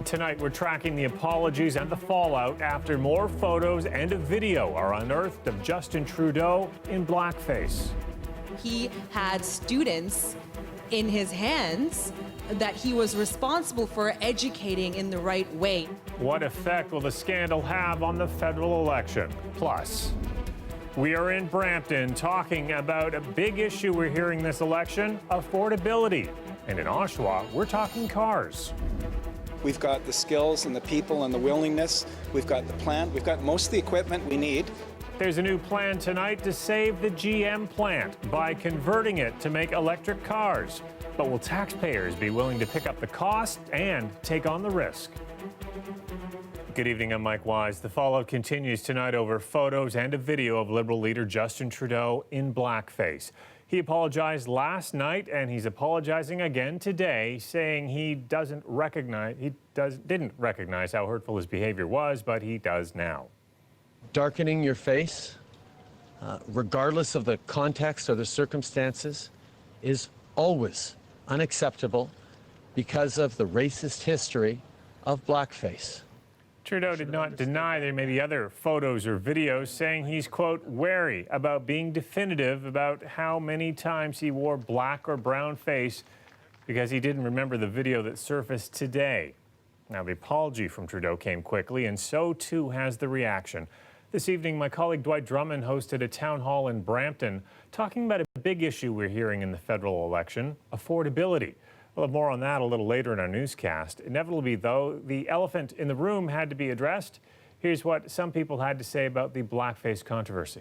Tonight, we're tracking the apologies and the fallout after more photos and a video are unearthed of Justin Trudeau in blackface. He had students in his hands that he was responsible for educating in the right way. What effect will the scandal have on the federal election? Plus, we are in Brampton talking about a big issue we're hearing this election, affordability. And in Oshawa, we're talking cars. We've got the skills and the people and the willingness. We've got the plant. We've got most of the equipment we need. There's a new plan tonight to save the GM plant by converting it to make electric cars. But will taxpayers be willing to pick up the cost and take on the risk? Good evening, I'm Mike Wise. The fallout continues tonight over photos and a video of Liberal leader Justin Trudeau in blackface. He apologized last night and he's apologizing again today, saying he didn't recognize how hurtful his behavior was, but he does now. Darkening your face, regardless of the context or the circumstances, is always unacceptable because of the racist history of blackface. Trudeau did not deny there may be other photos or videos, saying he's, quote, wary about being definitive about how many times he wore black or brown face because he didn't remember the video that surfaced today. Now, the apology from Trudeau came quickly, and so too has the reaction. This evening, my colleague Dwight Drummond hosted a town hall in Brampton talking about a big issue we're hearing in the federal election, affordability. We'll have more on that a little later in our newscast. Inevitably, though, the elephant in the room had to be addressed. Here's what some people had to say about the blackface controversy.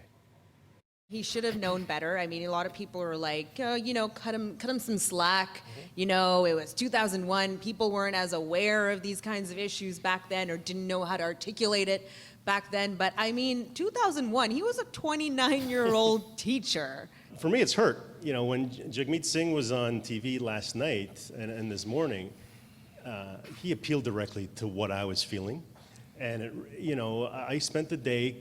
He should have known better. I mean, a lot of people were like, cut him some slack. You know, it was 2001. People weren't as aware of these kinds of issues back then or didn't know how to articulate it back then. But I mean, 2001, he was a 29-year-old teacher. For me, it's hurt. You know, when Jagmeet Singh was on TV last night and this morning, he appealed directly to what I was feeling. And, I spent the day,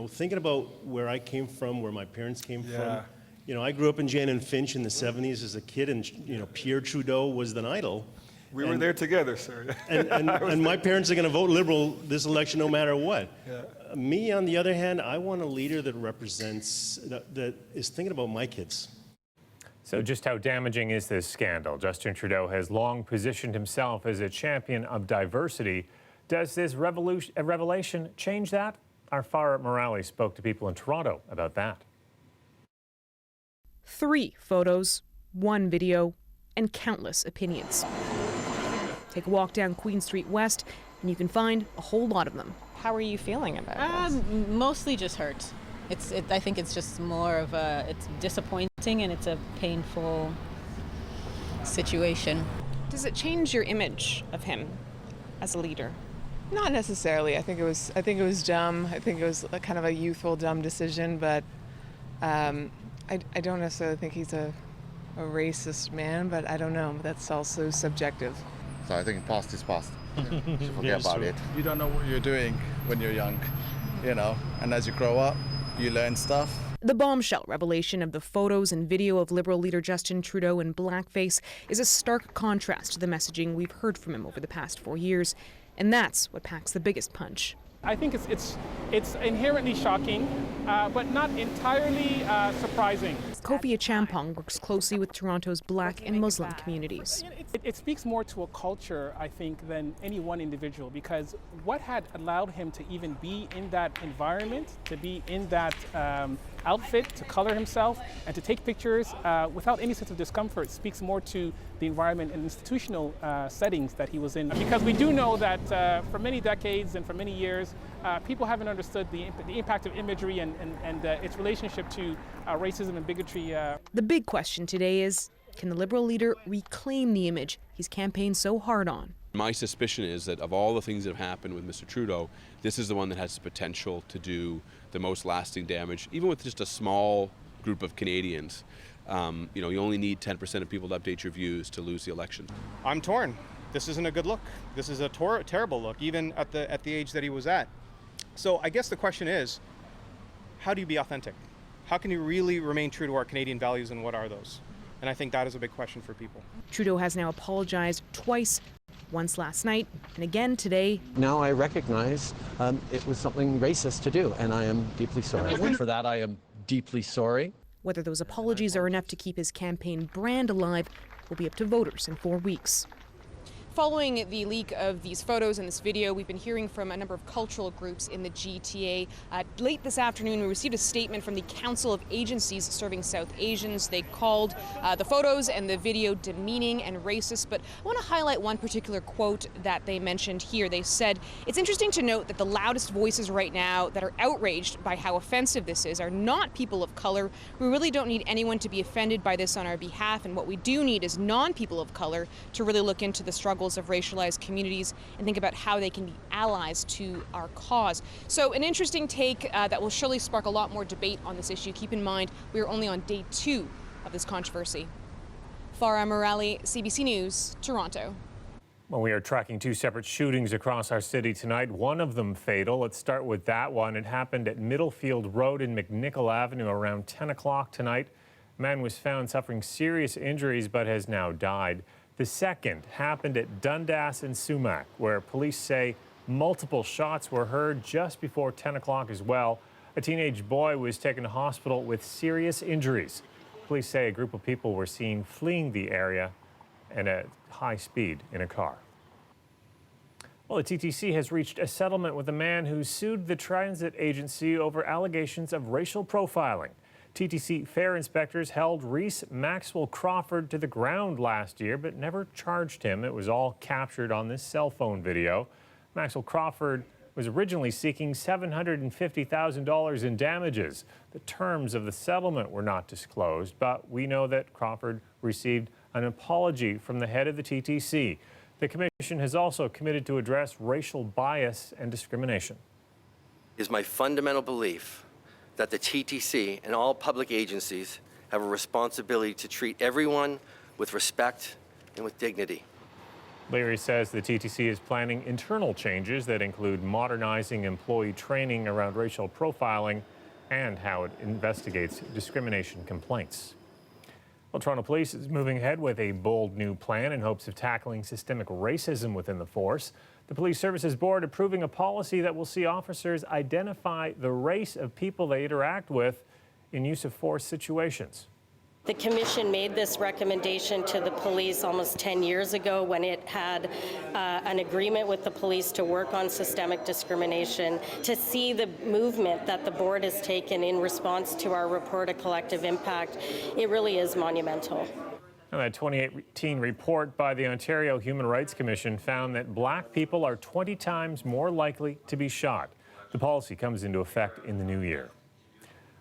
thinking about where I came from, where my parents came from. You know, I grew up in Jane and Finch in the 70s as a kid, and, Pierre Trudeau was an idol. We were there together, sir. And my parents are going to vote Liberal this election no matter what. Yeah. Me, on the other hand, I want a leader that represents, that is thinking about my kids. So just how damaging is this scandal? Justin Trudeau has long positioned himself as a champion of diversity. Does this revelation change that? Our Farah Morales spoke to people in Toronto about that. 3 photos, 1 video, and countless opinions. Take a walk down Queen Street West, and you can find a whole lot of them. How are you feeling about this? Mostly just hurt. I think it's just more of it's disappointing and it's a painful situation. Does it change your image of him as a leader? Not necessarily. I think it was dumb. I think it was kind of a youthful, dumb decision, but I don't necessarily think he's a racist man, but I don't know. That's also subjective. So I think past is past. You should forget about it. You don't know what you're doing when you're young, and as you grow up, you learn stuff. The bombshell revelation of the photos and video of Liberal leader Justin Trudeau in blackface is a stark contrast to the messaging we've heard from him over the past 4 years. And that's what packs the biggest punch. I think it's inherently shocking, but not entirely surprising. Kofi Achampong works closely with Toronto's Black and Muslim communities. It speaks more to a culture, I think, than any one individual, because what had allowed him to even be in that environment, to be in that outfit, to color himself, and to take pictures without any sense of discomfort speaks more to the environment and institutional settings that he was in. Because we do know that for many decades and for many years, people haven't understood the impact of imagery and its relationship to racism and bigotry. The big question today is, can the Liberal leader reclaim the image he's campaigned so hard on? My suspicion is that of all the things that have happened with Mr. Trudeau, this is the one that has the potential to do the most lasting damage, even with just a small group of Canadians. You only need 10% of people to update your views to lose the election. I'm torn. This isn't a good look. This is a terrible look, even at the age that he was at. So I guess the question is, how do you be authentic? How can you really remain true to our Canadian values, and what are those? And I think that is a big question for people. Trudeau has now apologized twice once last night and again today. Now I recognize it was something racist to do, and I am deeply sorry. For that, I am deeply sorry. Whether those apologies are enough to keep his campaign brand alive will be up to voters in 4 weeks. Following the leak of these photos and this video, we've been hearing from a number of cultural groups in the GTA. Late this afternoon, we received a statement from the Council of Agencies Serving South Asians. They called the photos and the video demeaning and racist, but I want to highlight one particular quote that they mentioned here. They said, "It's interesting to note that the loudest voices right now that are outraged by how offensive this is are not people of color. We really don't need anyone to be offended by this on our behalf, and what we do need is non-people of color to really look into the struggles of racialized communities and think about how they can be allies to our cause." So an interesting take that will surely spark a lot more debate on this issue. Keep in mind, we are only on day 2 of this controversy. Farah Morali, CBC News, Toronto. Well, we are tracking 2 separate shootings across our city tonight, one of them fatal. Let's start with that one. It happened at Middlefield Road and McNichol Avenue around 10 o'clock tonight. A man was found suffering serious injuries but has now died. The second happened at Dundas and Sumac, where police say multiple shots were heard just before 10 o'clock as well. A teenage boy was taken to hospital with serious injuries. Police say a group of people were seen fleeing the area and at high speed in a car. Well, the TTC has reached a settlement with a man who sued the transit agency over allegations of racial profiling. TTC fare inspectors held Reese Maxwell Crawford to the ground last year, but never charged him. It was all captured on this cell phone video. Maxwell Crawford was originally seeking $750,000 in damages. The terms of the settlement were not disclosed, but we know that Crawford received an apology from the head of the TTC. The commission has also committed to address racial bias and discrimination. It is my fundamental belief that the TTC and all public agencies have a responsibility to treat everyone with respect and with dignity. Leary says the TTC is planning internal changes that include modernizing employee training around racial profiling and how it investigates discrimination complaints. Well, Toronto Police is moving ahead with a bold new plan in hopes of tackling systemic racism within the force. The Police Services Board approving a policy that will see officers identify the race of people they interact with in use of force situations. The Commission made this recommendation to the police almost 10 years ago when it had an agreement with the police to work on systemic discrimination. To see the movement that the board has taken in response to our report of collective impact, it really is monumental. Now, that 2018 report by the Ontario Human Rights Commission found that black people are 20 times more likely to be shot. The policy comes into effect in the new year.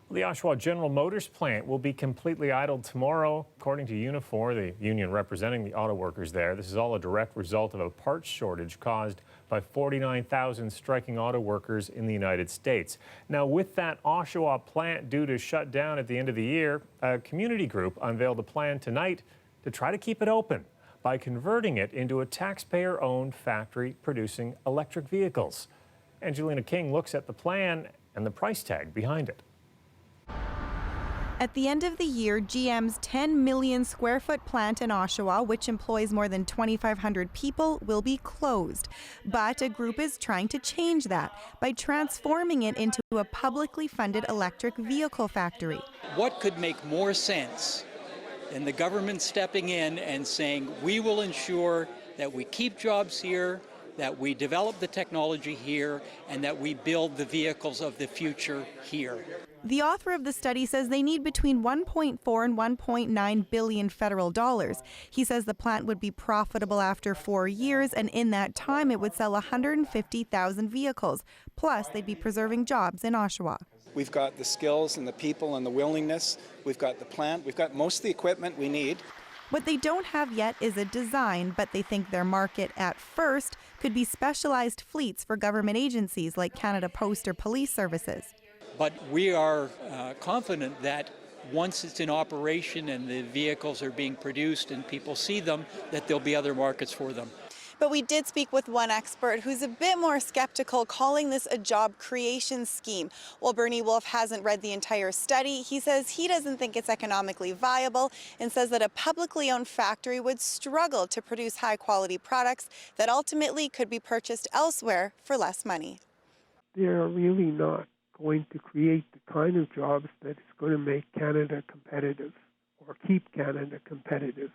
The Oshawa General Motors plant will be completely idled tomorrow, according to Unifor, the union representing the auto workers there. This is all a direct result of a parts shortage caused by 49,000 striking auto workers in the United States. Now, with that Oshawa plant due to shut down at the end of the year, a community group unveiled a plan tonight to try to keep it open by converting it into a taxpayer-owned factory producing electric vehicles. Angelina King looks at the plan and the price tag behind it. At the end of the year, GM's 10 million square foot plant in Oshawa, which employs more than 2,500 people, will be closed. But a group is trying to change that by transforming it into a publicly funded electric vehicle factory. What could make more sense than the government stepping in and saying, we will ensure that we keep jobs here, that we develop the technology here, and that we build the vehicles of the future here. The author of the study says they need between 1.4 and 1.9 billion federal dollars. He says the plant would be profitable after 4 years, and in that time it would sell 150,000 vehicles. Plus, they'd be preserving jobs in Oshawa. We've got the skills and the people and the willingness. We've got the plant. We've got most of the equipment we need. What they don't have yet is a design, but they think their market at first could be specialized fleets for government agencies like Canada Post or police services. But we are confident that once it's in operation and the vehicles are being produced and people see them, that there'll be other markets for them. But we did speak with one expert who's a bit more skeptical, calling this a job creation scheme. While Bernie Wolf hasn't read the entire study, he says he doesn't think it's economically viable and says that a publicly owned factory would struggle to produce high-quality products that ultimately could be purchased elsewhere for less money. They're really not going to create the kind of jobs that is going to make Canada competitive or keep Canada competitive.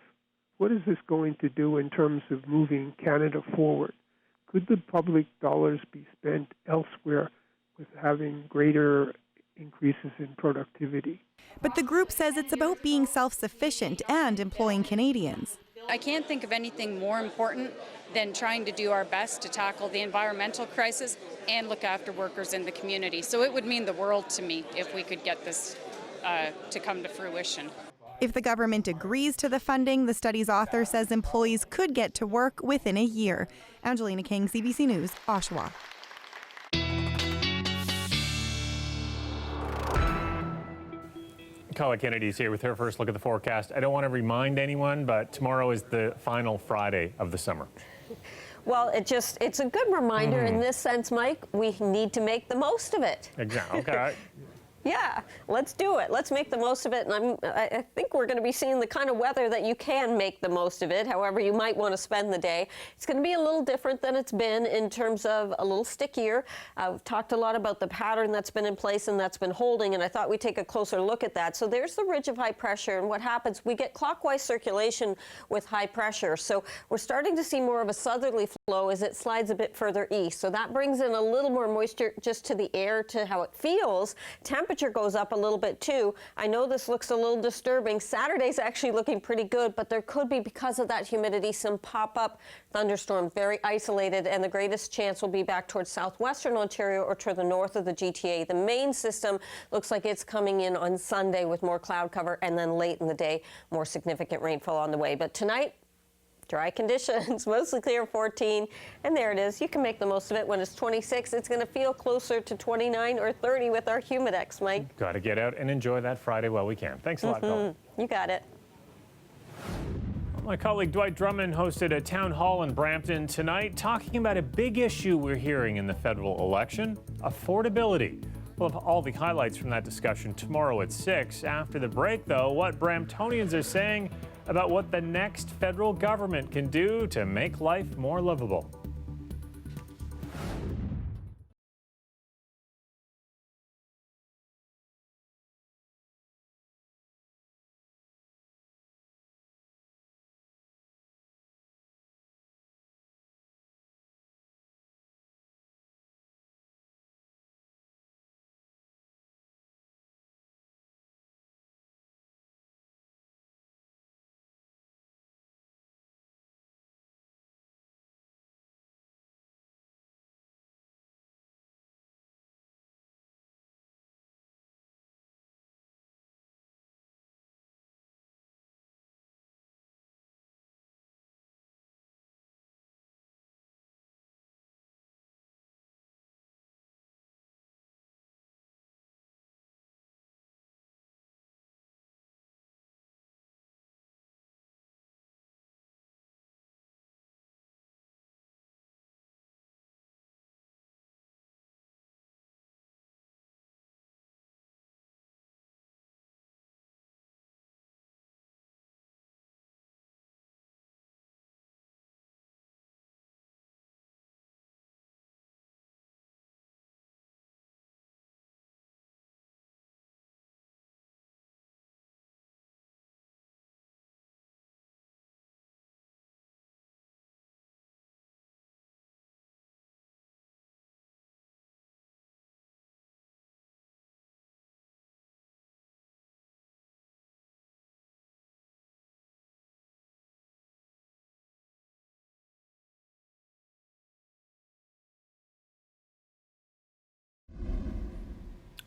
What is this going to do in terms of moving Canada forward? Could the public dollars be spent elsewhere with having greater increases in productivity? But the group says it's about being self-sufficient and employing Canadians. I can't think of anything more important than trying to do our best to tackle the environmental crisis and look after workers in the community. So it would mean the world to me if we could get this to come to fruition. If the government agrees to the funding, the study's author says employees could get to work within a year. Angelina King, CBC News, Oshawa. Carla Kennedy's here with her first look at the forecast. I don't want to remind anyone, but tomorrow is the final Friday of the summer. Well, it's a good reminder in this sense, Mike. We need to make the most of it. Exactly. Okay. Yeah, let's do it. Let's make the most of it. And I think we're going to be seeing the kind of weather that you can make the most of it, however you might want to spend the day. It's going to be a little different than it's been in terms of a little stickier. I've talked a lot about the pattern that's been in place and that's been holding, and I thought we'd take a closer look at that. So there's the ridge of high pressure, and what happens, we get clockwise circulation with high pressure. So we're starting to see more of a southerly flow as it slides a bit further east. So that brings in a little more moisture just to the air, to how it feels. Temperature goes up a little bit too. I know this looks a little disturbing. Saturday's actually looking pretty good, but there could be, because of that humidity, some pop-up thunderstorms, very isolated, and the greatest chance will be back towards southwestern Ontario or to the north of the GTA. The main system looks like it's coming in on Sunday with more cloud cover, and then late in the day, more significant rainfall on the way. But tonight, dry conditions, mostly clear 14, and there it is. You can make the most of it. When it's 26, it's going to feel closer to 29 or 30 with our Humidex, Mike. Got to get out and enjoy that Friday while we can. Thanks a lot, Colin. You got it. My colleague Dwight Drummond hosted a town hall in Brampton tonight talking about a big issue we're hearing in the federal election, affordability. We'll have all the highlights from that discussion tomorrow at 6. After the break, though, what Bramptonians are saying about what the next federal government can do to make life more livable.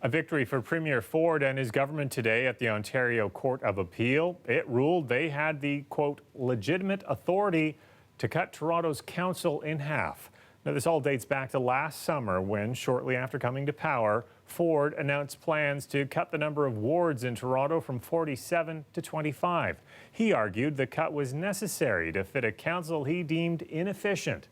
A victory for Premier Ford and his government today at the Ontario Court of Appeal. It ruled they had the, quote, legitimate authority to cut Toronto's council in half. Now, this all dates back to last summer when, shortly after coming to power, Ford announced plans to cut the number of wards in Toronto from 47 to 25. He argued the cut was necessary to fit a council he deemed inefficient.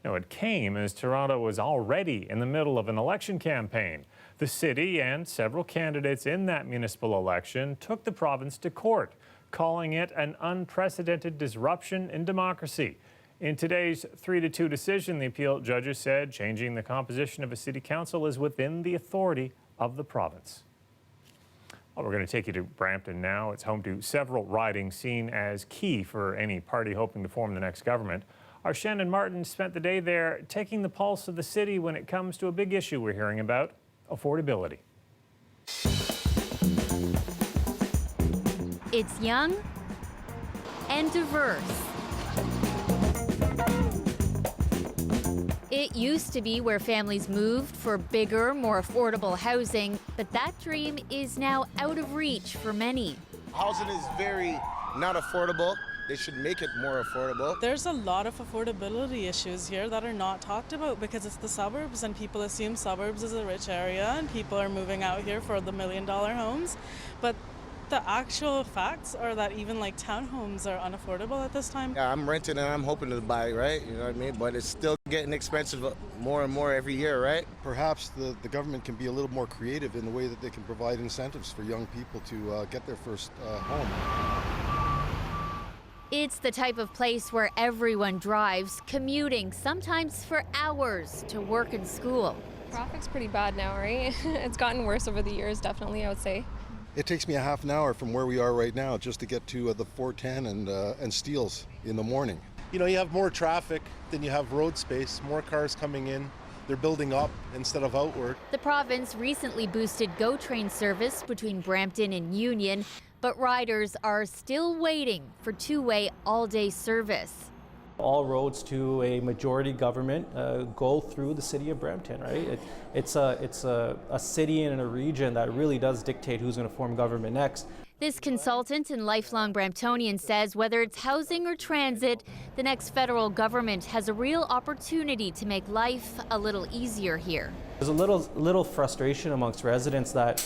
Now, it came as Toronto was already in the middle of an election campaign. The city and several candidates in that municipal election took the province to court, calling it an unprecedented disruption in democracy. In today's 3-2 decision, the appeal judges said changing the composition of a city council is within the authority of the province. Well, we're going to take you to Brampton now. It's home to several ridings seen as key for any party hoping to form the next government. Our Shannon Martin spent the day there taking the pulse of the city when it comes to a big issue we're hearing about: affordability. It's young and diverse. It used to be where families moved for bigger, more affordable housing, but that dream is now out of reach for many. Housing is very not affordable. They should make it more affordable. There's a lot of affordability issues here that are not talked about because it's the suburbs and people assume suburbs is a rich area and people are moving out here for the $1 million homes. But the actual facts are that even like townhomes are unaffordable at this time. Yeah, I'm renting and I'm hoping to buy, right? You know what I mean? But it's still getting expensive more and more every year, right? Perhaps the government can be a little more creative in the way that they can provide incentives for young people to get their first home. It's the type of place where everyone drives, commuting, sometimes for hours, to work and school. Traffic's pretty bad now, right? It's gotten worse over the years, definitely, I would say. It takes me a half an hour from where we are right now just to get to the 410 and Steeles in the morning. You know, you have more traffic than you have road space, more cars coming in. They're building up instead of outward. The province recently boosted GO train service between Brampton and Union, but riders are still waiting for two-way all-day service. All roads to a majority government go through the city of Brampton, right? It's a city and a region that really does dictate who's going to form government next. This consultant and lifelong Bramptonian says whether it's housing or transit, the next federal government has a real opportunity to make life a little easier here. There's a little frustration amongst residents that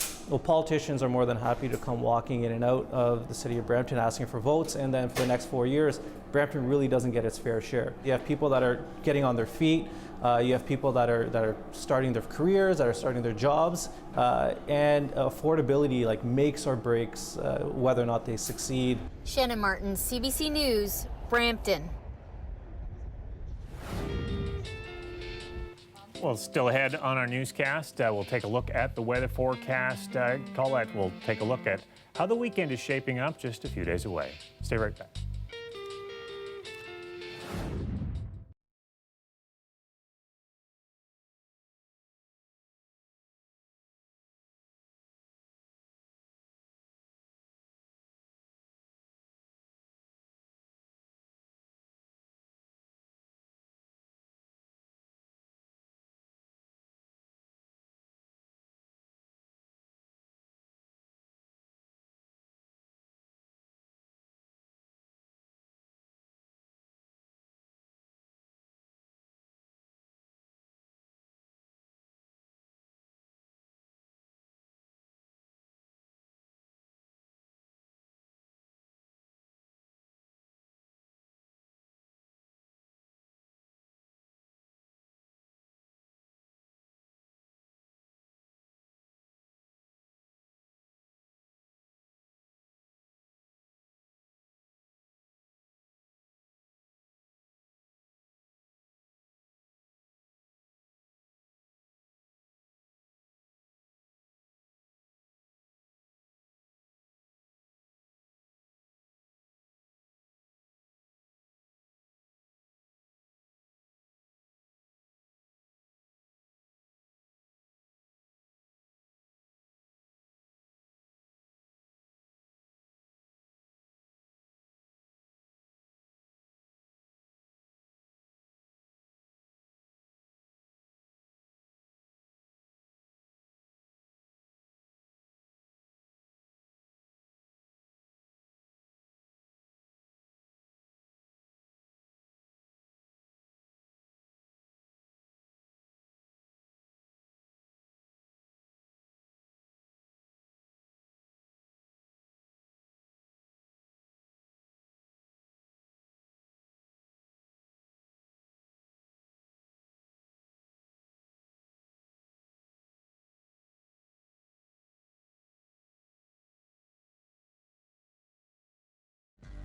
politicians are more than happy to come walking in and out of the city of Brampton asking for votes, and then for the next 4 years, Brampton really doesn't get its fair share. You have people that are getting on their feet, you have people that are starting their careers, that are starting their jobs, and affordability like makes or breaks whether or not they succeed. Shannon Martin, CBC News, Brampton. Well, still ahead on our newscast, we'll take a look at the weather forecast. Colette will take a look at how the weekend is shaping up just a few days away. Stay right back.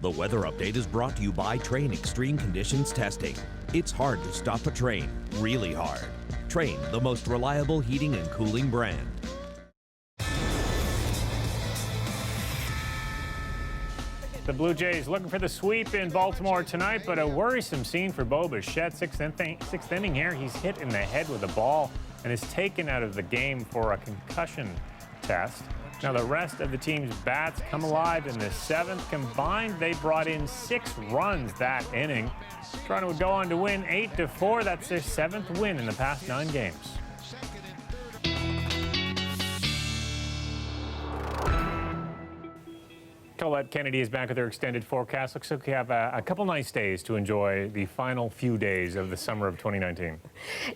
The weather update is brought to you by Train Extreme Conditions Testing. It's hard to stop a train, really hard. Train, the most reliable heating and cooling brand. The Blue Jays looking for the sweep in Baltimore tonight, but a worrisome scene for Bo Bichette. Sixth inning here, he's hit in the head with a ball and is taken out of the game for a concussion test. Now the rest of the team's bats come alive in the seventh. Combined, they brought in 6 runs that inning. Toronto would go on to win 8-4. That's their 7th win in the past 9 games. Colette Kennedy is back with her extended forecast. Looks like we have a couple nice days to enjoy the final few days of the summer of 2019.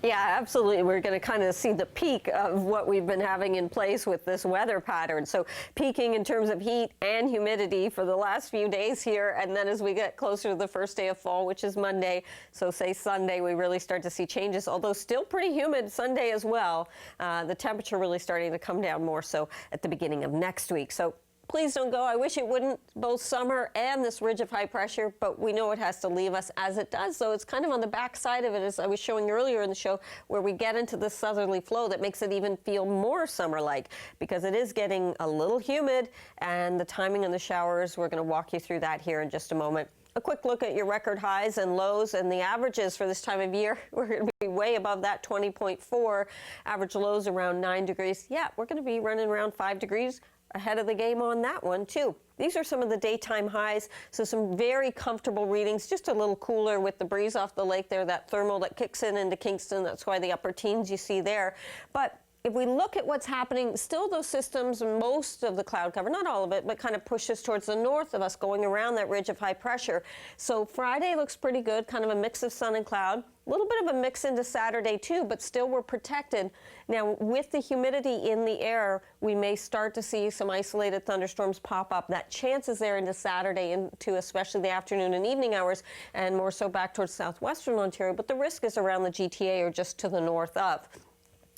Yeah, absolutely. We're going to kind of see the peak of what we've been having in place with this weather pattern. So peaking in terms of heat and humidity for the last few days here. And then as we get closer to the first day of fall, which is Monday, so say Sunday, we really start to see changes, although still pretty humid Sunday as well. The temperature really starting to come down more so at the beginning of next week. So please don't go. I wish it wouldn't, both summer and this ridge of high pressure, but we know it has to leave us as it does. So it's kind of on the backside of it, as I was showing earlier in the show, where we get into this southerly flow that makes it even feel more summer-like, because it is getting a little humid, and the timing of the showers, we're going to walk you through that here in just a moment. A quick look at your record highs and lows and the averages for this time of year. We're going to be way above that 20.4. Average lows around 9 degrees. Yeah, we're going to be running around 5 degrees ahead of the game on that one too. These are some of the daytime highs, so some very comfortable readings, just a little cooler with the breeze off the lake there, that thermal that kicks in into Kingston. That's why the upper teens you see there. But if we look at what's happening, still those systems, most of the cloud cover, not all of it, but kind of pushes towards the north of us, going around that ridge of high pressure. So Friday looks pretty good, kind of a mix of sun and cloud. A little bit of a mix into Saturday too, but still we're protected. Now with the humidity in the air, we may start to see some isolated thunderstorms pop up. That chance is there into Saturday, into especially the afternoon and evening hours, and more so back towards southwestern Ontario, but the risk is around the GTA or just to the north of.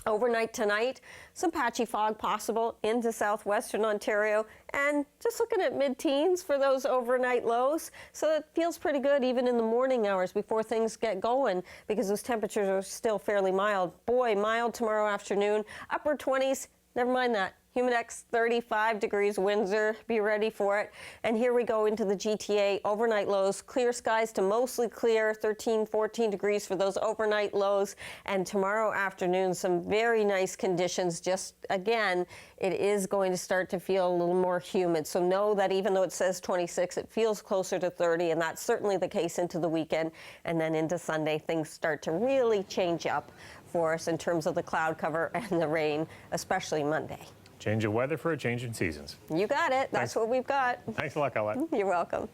Overnight tonight, some patchy fog possible into southwestern Ontario, and just looking at mid-teens for those overnight lows. So it feels pretty good even in the morning hours before things get going, because those temperatures are still fairly mild. Boy, mild tomorrow afternoon, upper 20s, never mind that. Humidex 35 degrees Windsor, be ready for it. And here we go into the GTA, overnight lows, clear skies to mostly clear, 13, 14 degrees for those overnight lows. And tomorrow afternoon, some very nice conditions. Just again, it is going to start to feel a little more humid. So know that even though it says 26, it feels closer to 30, and that's certainly the case into the weekend. And then into Sunday, things start to really change up for us in terms of the cloud cover and the rain, especially Monday. Change of weather for a change in seasons. You got it. That's what we've got. Thanks a lot, Colette. You're welcome.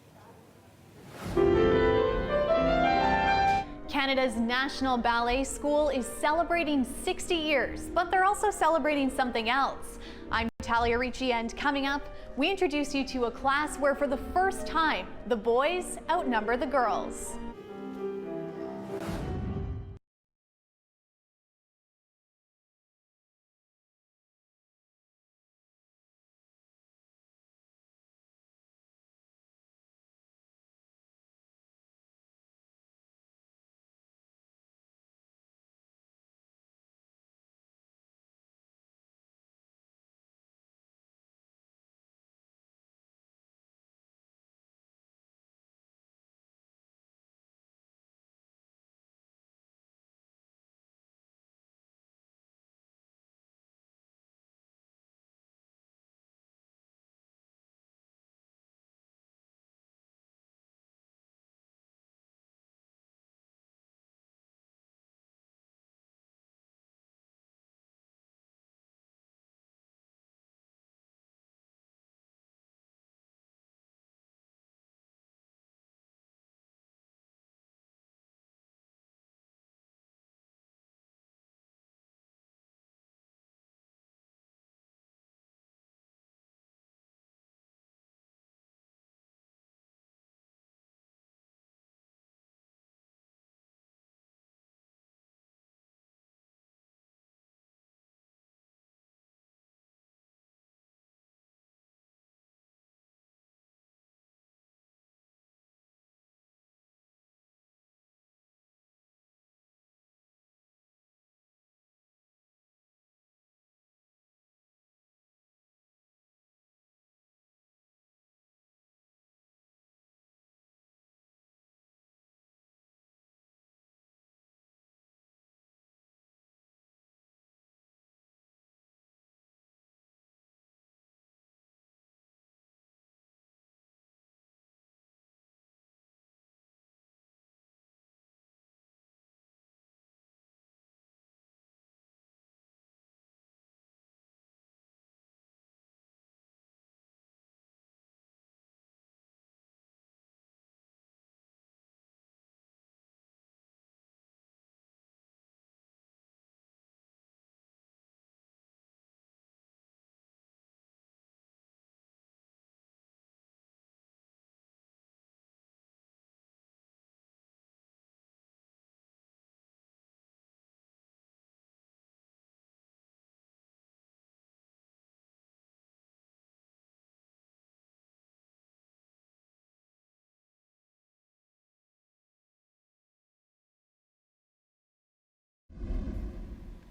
Canada's National Ballet School is celebrating 60 years, but they're also celebrating something else. I'm Talia Ricci, and coming up, we introduce you to a class where for the first time, the boys outnumber the girls.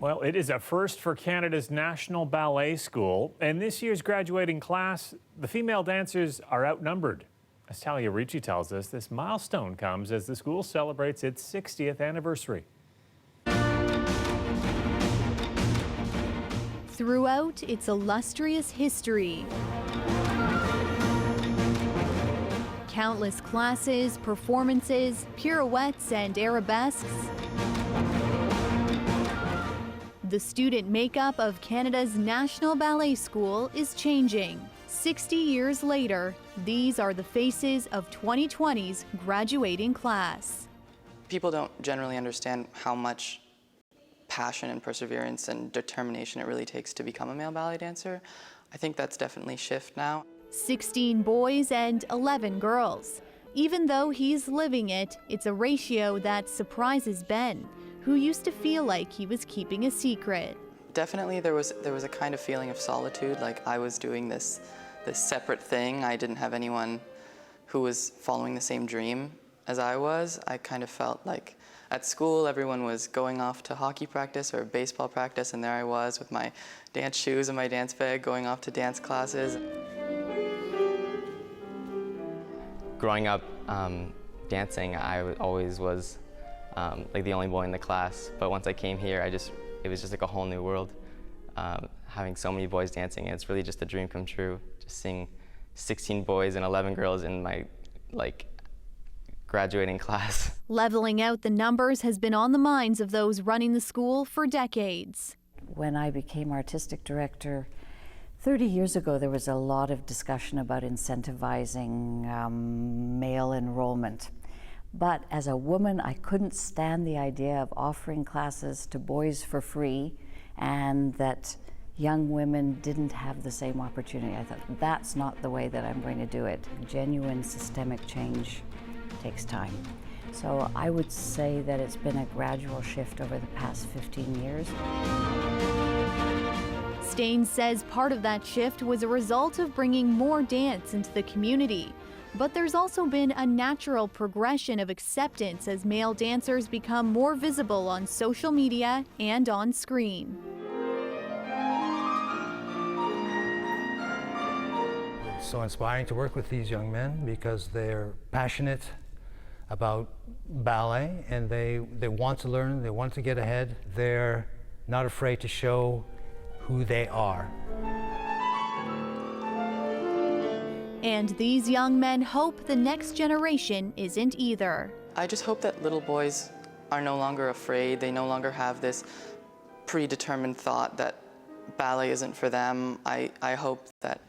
Well, it is a first for Canada's National Ballet School. And this year's graduating class, the female dancers are outnumbered. As Talia Ricci tells us, this milestone comes as the school celebrates its 60th anniversary. Throughout its illustrious history, countless classes, performances, pirouettes, and arabesques, the student makeup of Canada's National Ballet School is changing. 60 years later, these are the faces of 2020's graduating class. People don't generally understand how much passion and perseverance and determination it really takes to become a male ballet dancer. I think that's definitely shift now. 16 boys and 11 girls. Even though he's living it, it's a ratio that surprises Ben, who used to feel like he was keeping a secret. Definitely there was a kind of feeling of solitude, like I was doing this separate thing. I didn't have anyone who was following the same dream as I was. I kind of felt like at school everyone was going off to hockey practice or baseball practice, and there I was with my dance shoes and my dance bag going off to dance classes. Growing up dancing, I always was like the only boy in the class, but once I came here, it was just like a whole new world. Having so many boys dancing, it's really just a dream come true. Just seeing 16 boys and 11 girls in my graduating class. Leveling out the numbers has been on the minds of those running the school for decades. When I became artistic director 30 years ago, there was a lot of discussion about incentivizing male enrollment. But as a woman, I couldn't stand the idea of offering classes to boys for free and that young women didn't have the same opportunity. I thought, that's not the way that I'm going to do it. Genuine systemic change takes time. So I would say that it's been a gradual shift over the past 15 years. Stain says part of that shift was a result of bringing more dance into the community. But there's also been a natural progression of acceptance as male dancers become more visible on social media and on screen. It's so inspiring to work with these young men because they're passionate about ballet and they want to learn, they want to get ahead. They're not afraid to show who they are. And these young men hope the next generation isn't either. I just hope that little boys are no longer afraid. They no longer have this predetermined thought that ballet isn't for them. I hope that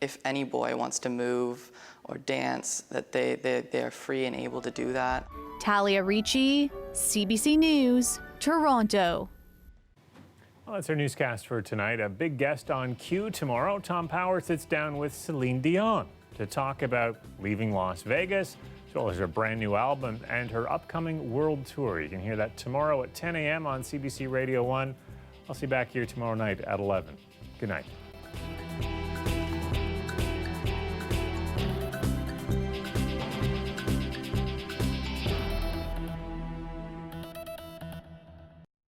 if any boy wants to move or dance, that they're free and able to do that. Talia Ricci, CBC News, Toronto. Well, that's our newscast for tonight. A big guest on Q tomorrow. Tom Power sits down with Celine Dion to talk about leaving Las Vegas, as well as her brand new album and her upcoming world tour. You can hear that tomorrow at 10 a.m. on CBC Radio 1. I'll see you back here tomorrow night at 11. Good night.